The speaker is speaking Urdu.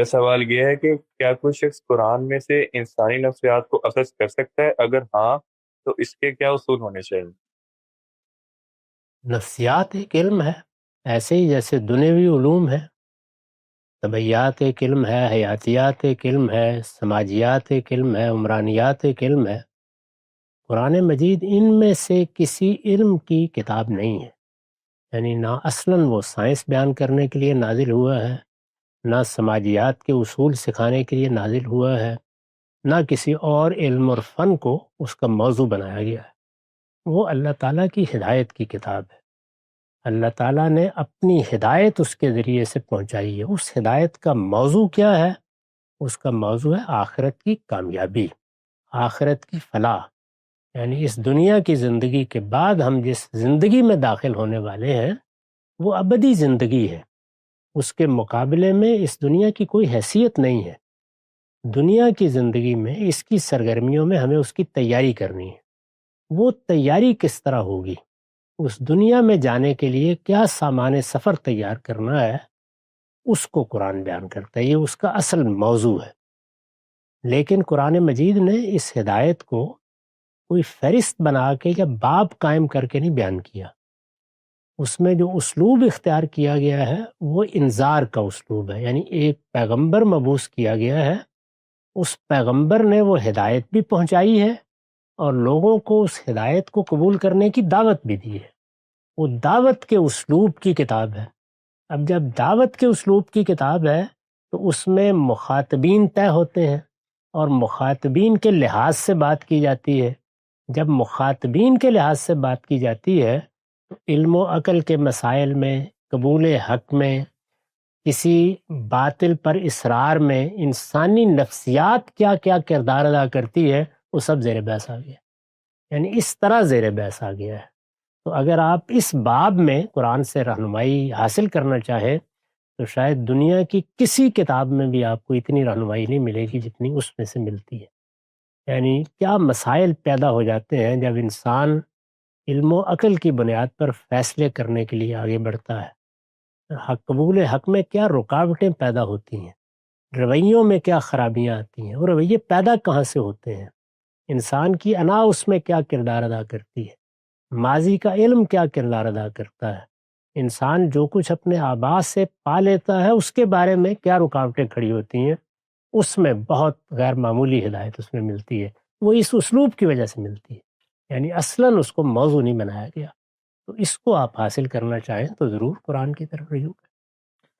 میرا سوال یہ ہے کہ کیا کوئی شخص قرآن میں سے انسانی نفسیات کو اخذ کر سکتا ہے؟ اگر ہاں تو اس کے کیا اصول ہونے چاہیے؟ نفسیات ایک علم ہے، ایسے ہی جیسے دنیوی علوم ہے، طبیعیات ایک علم ہے، حیاتیات ایک علم ہے، سماجیات ایک علم ہے، عمرانیات ایک علم ہے۔ قرآن مجید ان میں سے کسی علم کی کتاب نہیں ہے، یعنی نہ اصلاً وہ سائنس بیان کرنے کے لیے نازل ہوا ہے، نہ سماجیات کے اصول سکھانے کے لیے نازل ہوا ہے، نہ کسی اور علم اور فن کو اس کا موضوع بنایا گیا ہے۔ وہ اللہ تعالیٰ کی ہدایت کی کتاب ہے۔ اللہ تعالیٰ نے اپنی ہدایت اس کے ذریعے سے پہنچائی ہے۔ اس ہدایت کا موضوع کیا ہے؟ اس کا موضوع ہے آخرت کی کامیابی، آخرت کی فلاح، یعنی اس دنیا کی زندگی کے بعد ہم جس زندگی میں داخل ہونے والے ہیں وہ ابدی زندگی ہے۔ اس کے مقابلے میں اس دنیا کی کوئی حیثیت نہیں ہے۔ دنیا کی زندگی میں اس کی سرگرمیوں میں ہمیں اس کی تیاری کرنی ہے۔ وہ تیاری کس طرح ہوگی، اس دنیا میں جانے کے لیے کیا سامان سفر تیار کرنا ہے، اس کو قرآن بیان کرتا ہے۔ یہ اس کا اصل موضوع ہے۔ لیکن قرآن مجید نے اس ہدایت کو کوئی فہرست بنا کے یا باب قائم کر کے نہیں بیان کیا۔ اس میں جو اسلوب اختیار کیا گیا ہے وہ انذار کا اسلوب ہے، یعنی ایک پیغمبر مبعوث کیا گیا ہے، اس پیغمبر نے وہ ہدایت بھی پہنچائی ہے اور لوگوں کو اس ہدایت کو قبول کرنے کی دعوت بھی دی ہے۔ وہ دعوت کے اسلوب کی کتاب ہے۔ اب جب دعوت کے اسلوب کی کتاب ہے تو اس میں مخاطبین طے ہوتے ہیں اور مخاطبین کے لحاظ سے بات کی جاتی ہے۔ جب مخاطبین کے لحاظ سے بات کی جاتی ہے تو علم و عقل کے مسائل میں، قبول حق میں، کسی باطل پر اصرار میں انسانی نفسیات کیا کیا کردار ادا کرتی ہے وہ سب زیر بحث آ گیا، یعنی اس طرح زیر بحث آ گیا ہے۔ تو اگر آپ اس باب میں قرآن سے رہنمائی حاصل کرنا چاہیں تو شاید دنیا کی کسی کتاب میں بھی آپ کو اتنی رہنمائی نہیں ملے گی جتنی اس میں سے ملتی ہے۔ یعنی کیا مسائل پیدا ہو جاتے ہیں جب انسان علم و عقل کی بنیاد پر فیصلے کرنے کے لیے آگے بڑھتا ہے۔ قبول حق میں کیا رکاوٹیں پیدا ہوتی ہیں، رویوں میں کیا خرابیاں آتی ہیں، اور رویے پیدا کہاں سے ہوتے ہیں، انسان کی انا اس میں کیا کردار ادا کرتی ہے، ماضی کا علم کیا کردار ادا کرتا ہے، انسان جو کچھ اپنے آباء سے پا لیتا ہے اس کے بارے میں کیا رکاوٹیں کھڑی ہوتی ہیں، اس میں بہت غیر معمولی ہدایت اس میں ملتی ہے۔ وہ اس اسلوب کی وجہ سے ملتی ہے، یعنی اصلاً اس کو موضوع نہیں بنایا گیا۔ تو اس کو آپ حاصل کرنا چاہیں تو ضرور قرآن کی طرف رجوع کریں۔